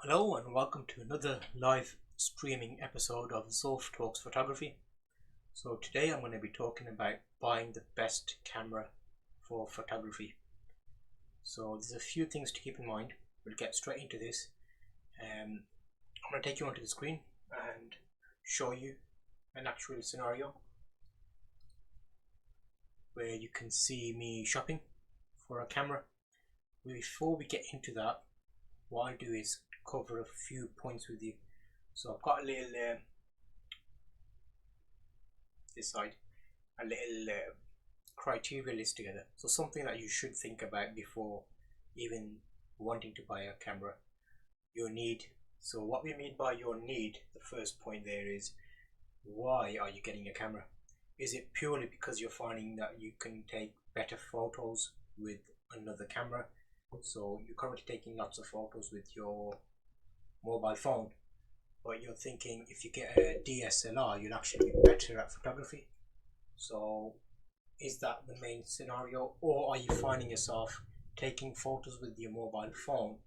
Hello and welcome to another live streaming episode of Zulf Talks Photography. So today I'm going to be talking about buying the best camera for photography. So there's a few things to keep in mind. We'll get straight into this. I'm going to take you onto the screen and show you an actual scenario where you can see me shopping for a camera. Before we get into that, what I'll do is cover a few points with you. So I've got a little this side a little criteria list together, so something that you should think about before even wanting to buy a camera. Your need. So what we mean by your need, the first point there is, why are you getting a camera? Is it purely because you're finding that you can take better photos with another camera? So you're currently taking lots of photos with your mobile phone, but you're thinking if you get a DSLR you'll actually be better at photography. So is that the main scenario, or are you finding yourself taking photos with your mobile phone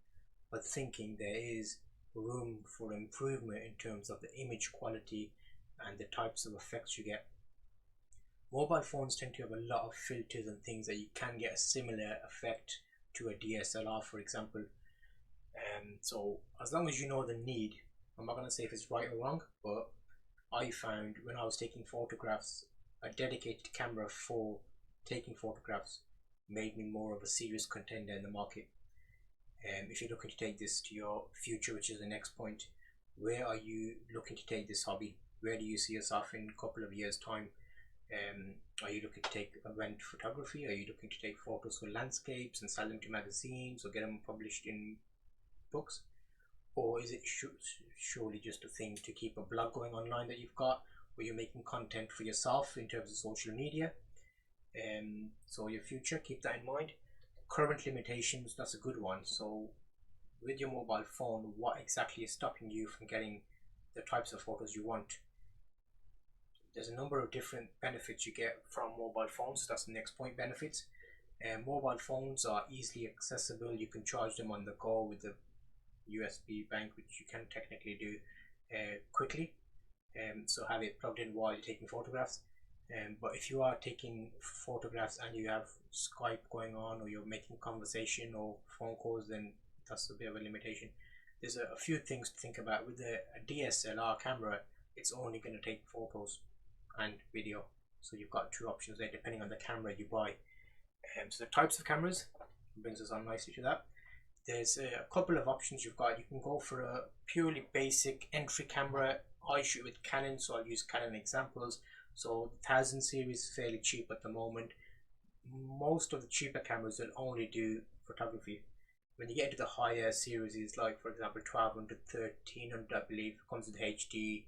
but thinking there is room for improvement in terms of the image quality and the types of effects you get? Mobile phones tend to have a lot of filters and things that you can get a similar effect to a DSLR, for example. So as long as you know the need, I'm not going to say if it's right or wrong, but I found when I was taking photographs, a dedicated camera for taking photographs made me more of a serious contender in the market. If you're looking to take this to your future, which is the next point, where are you looking to take this hobby? Where do you see yourself in a couple of years' time? Are you looking to take event photography? Are you looking to take photos for landscapes and sell them to magazines or get them published in books? Or is it surely just a thing to keep a blog going online that you've got, where you're making content for yourself in terms of social media? So your future, keep that in mind. Current limitations, that's a good one. So with your mobile phone, what exactly is stopping you from getting the types of photos you want? There's a number of different benefits you get from mobile phones. That's the next point, benefits. Mobile phones are easily accessible. You can charge them on the go with the USB bank, which you can technically do quickly. So have it plugged in while you're taking photographs. But if you are taking photographs and you have Skype going on, or you're making conversation or phone calls, then that's a bit of a limitation. There's a few things to think about. With a DSLR camera, it's only going to take photos and video, so you've got two options there depending on the camera you buy. So the types of cameras brings us on nicely to that. There's a couple of options you've got. You can go for a purely basic entry camera. I shoot with Canon, so I'll use Canon examples. So the 1000 series is fairly cheap at the moment. Most of the cheaper cameras will only do photography. When you get into the higher series, like for example 1200, 1300, I believe, comes with HD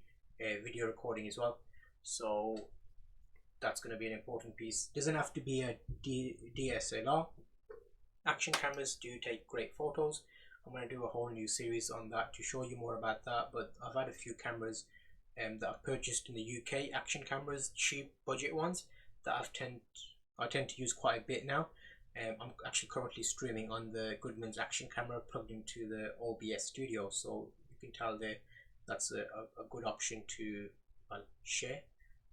video recording as well. So that's going to be an important piece. Doesn't have to be a DSLR. Action cameras do take great photos. I'm going to do a whole new series on that to show you more about that, but I've had a few cameras that I've purchased in the UK, action cameras, cheap budget ones that I tend to use quite a bit now. I'm actually currently streaming on the Goodman's action camera plugged into the OBS studio, so you can tell there that's a good option to share.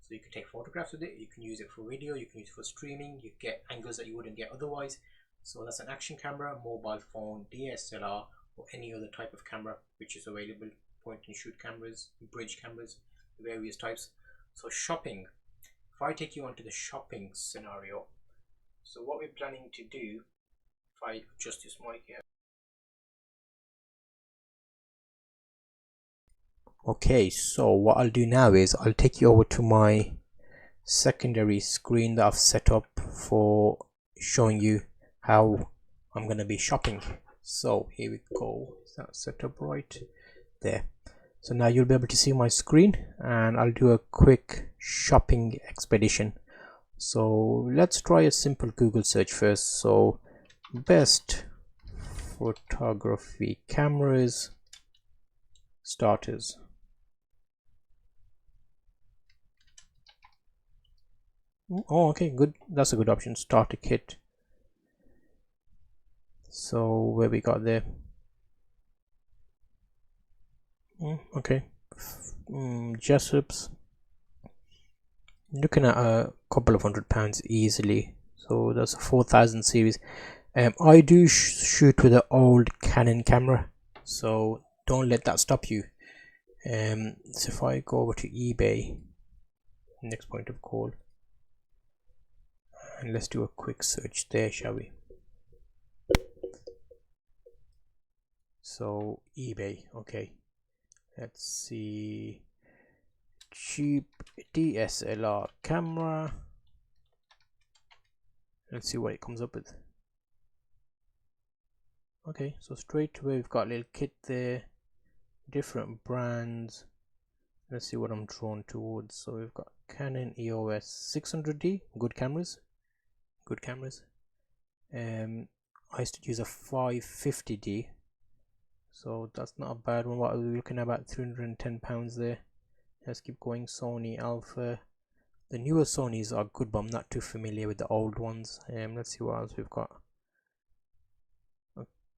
So you can take photographs with it, you can use it for video, you can use it for streaming, you get angles that you wouldn't get otherwise. So that's an action camera, mobile phone, DSLR, or any other type of camera which is available. Point and shoot cameras, bridge cameras, various types. So shopping, if I take you onto the shopping scenario, so what we're planning to do, if I adjust this mic here. Okay, so what I'll do now is I'll take you over to my secondary screen that I've set up for showing you how I'm going to be shopping. So here we go. Is that set up right? There. So now you'll be able to see my screen, and I'll do a quick shopping expedition. So let's try a simple Google search first. So best photography cameras starters. Oh, okay, good. That's a good option. Starter kit. So where we got there, Okay. Jessups, looking at a couple of £100 easily. So that's a 4000 series. I do shoot with an old Canon camera, so don't let that stop you. So if I go over to eBay, next point of call, and let's do a quick search there, shall we? So eBay, okay, let's see, cheap DSLR camera, let's see what it comes up with. Okay, so straight away we've got a little kit there, different brands. Let's see what I'm drawn towards. So we've got Canon EOS 600D, good cameras. I used to use a 550D, so that's not a bad one. What are we looking at? About £310 there. Let's keep going. Sony Alpha. The newer Sonys are good, but I'm not too familiar with the old ones. Let's see what else we've got.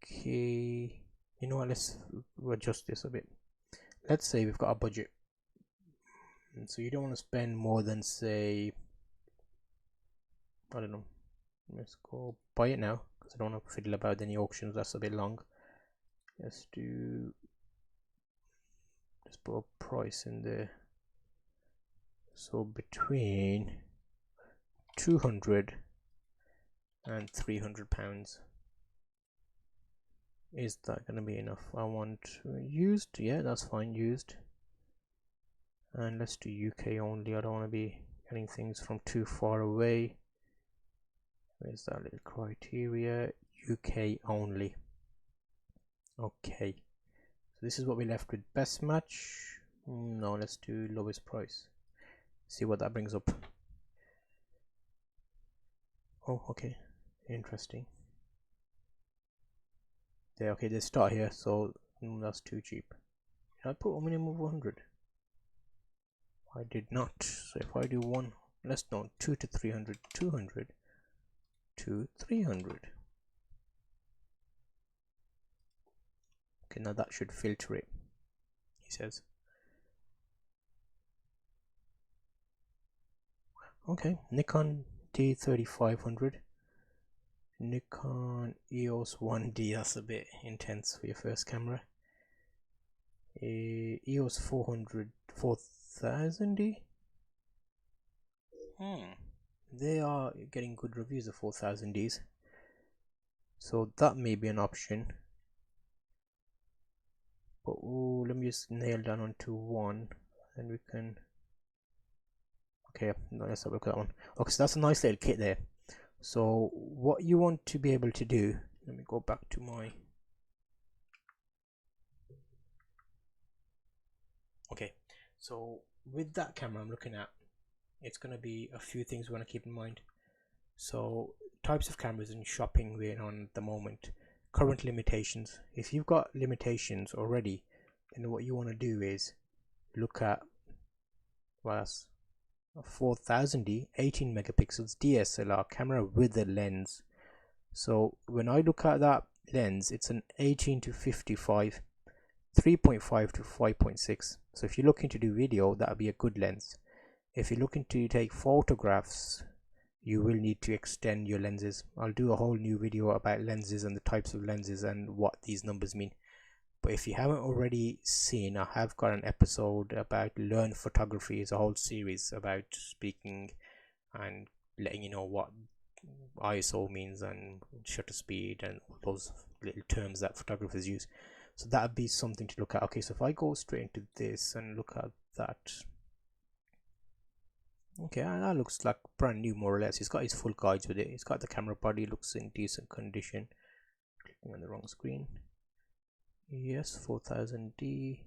Okay, you know what, let's adjust this a bit. Let's say we've got a budget, so you don't want to spend more than, say, I don't know, let's go buy it now, because I don't want to fiddle about any auctions, that's a bit long. Let's put a price in there, so between £200 and £300. Is that going to be enough? I want used, yeah, that's fine, used. And let's do UK only. I don't want to be getting things from too far away. Where's that little criteria? UK only. Okay, so this is what we left with. Best match, no, let's do lowest price, see what that brings up. Oh, okay, interesting. There, okay, they start here, so that's too cheap. Did I put a minimum of 100? I did not. So if I do one, let's know, 2 to 300, 200 to 300. Okay, now that should filter it, he says. Okay, Nikon D3500, Nikon EOS 1D, that's a bit intense for your first camera. EOS 400 4000D. They are getting good reviews of 4000Ds, so that may be an option. But let me just nail down onto one, and we can. Okay, let's have a look at that one. Okay, so that's a nice little kit there. So what you want to be able to do, let me go back to my. Okay, so with that camera I'm looking at, it's going to be a few things we want to keep in mind. So types of cameras and shopping we're on at the moment, current limitations. If you've got limitations already, then what you want to do is look at, well, that's a 4000D 18 megapixels DSLR camera with a lens. So when I look at that lens, it's an 18 to 55, 3.5 to 5.6. so if you're looking to do video, that would be a good lens. If you're looking to take photographs, you will need to extend your lenses. I'll do a whole new video about lenses and the types of lenses and what these numbers mean. But if you haven't already seen, I have got an episode about learn photography. It's a whole series about speaking and letting you know what ISO means and shutter speed and all those little terms that photographers use. So that would be something to look at. Okay, so if I go straight into this and look at that, okay, that looks like brand new more or less. He's got his full guides with it. He's got the camera body, looks in decent condition. Clicking on the wrong screen. Yes, 4000D.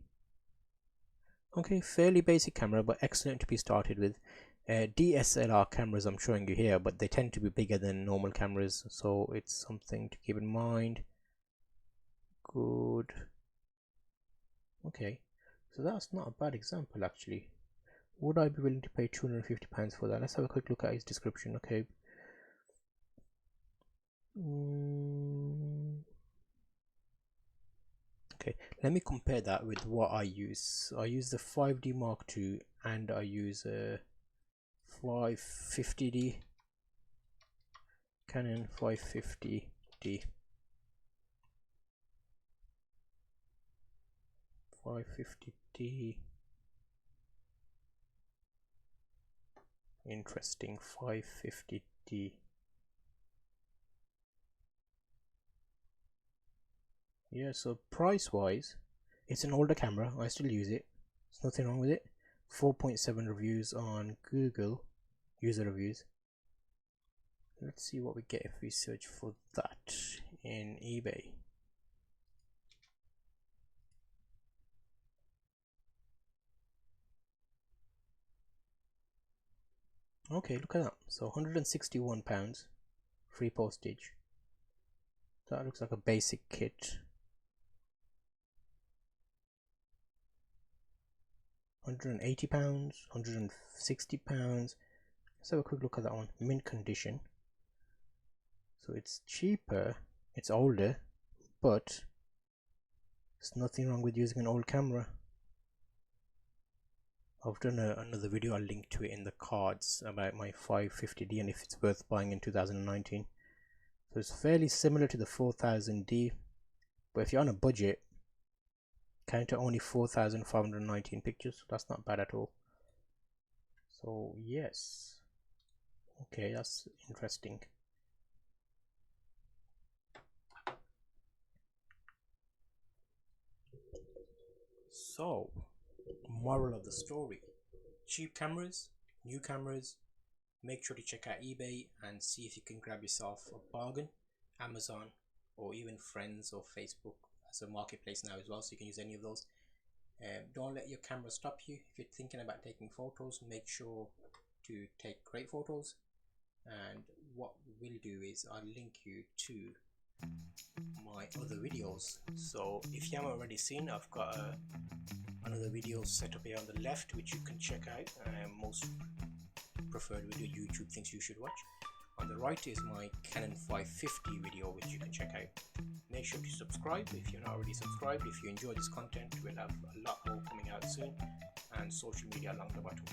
Okay, fairly basic camera, but excellent to be started with. DSLR cameras I'm showing you here, but they tend to be bigger than normal cameras, so it's something to keep in mind. Good. Okay, so that's not a bad example actually. Would I be willing to pay £250 for that? Let's have a quick look at his description. Okay. Okay, Let me compare that with what I use. I use the 5D Mark II and I use a 550D, Canon 550D. 550D. Interesting, 550D. Yeah, so price wise, it's an older camera. I still use it. There's nothing wrong with it. 4.7 reviews on Google, user reviews. Let's see what we get if we search for that in eBay. Okay, look at that. So £161, free postage. That looks like a basic kit. £180, £160. Let's have a quick look at that one. Mint condition. So it's cheaper, it's older, but there's nothing wrong with using an old camera. I've done another video, I'll link to it in the cards, about my 550D and if it's worth buying in 2019. So it's fairly similar to the 4000D, but if you're on a budget, count to only 4519 pictures. That's not bad at all. So yes, okay, that's interesting. So, moral of the story: cheap cameras, new cameras, make sure to check out eBay and see if you can grab yourself a bargain. Amazon or even Friends or Facebook as a marketplace now as well, so you can use any of those. Don't let your camera stop you. If you're thinking about taking photos, make sure to take great photos. And what we'll do is I'll link you to my other videos. So if you haven't already seen, I've got another video set up here on the left which you can check out. Most preferred video, YouTube things you should watch. On the right is my Canon 550 video which you can check out. Make sure to subscribe if you're not already subscribed. If you enjoy this content, we'll have a lot more coming out soon, and social media along the bottom.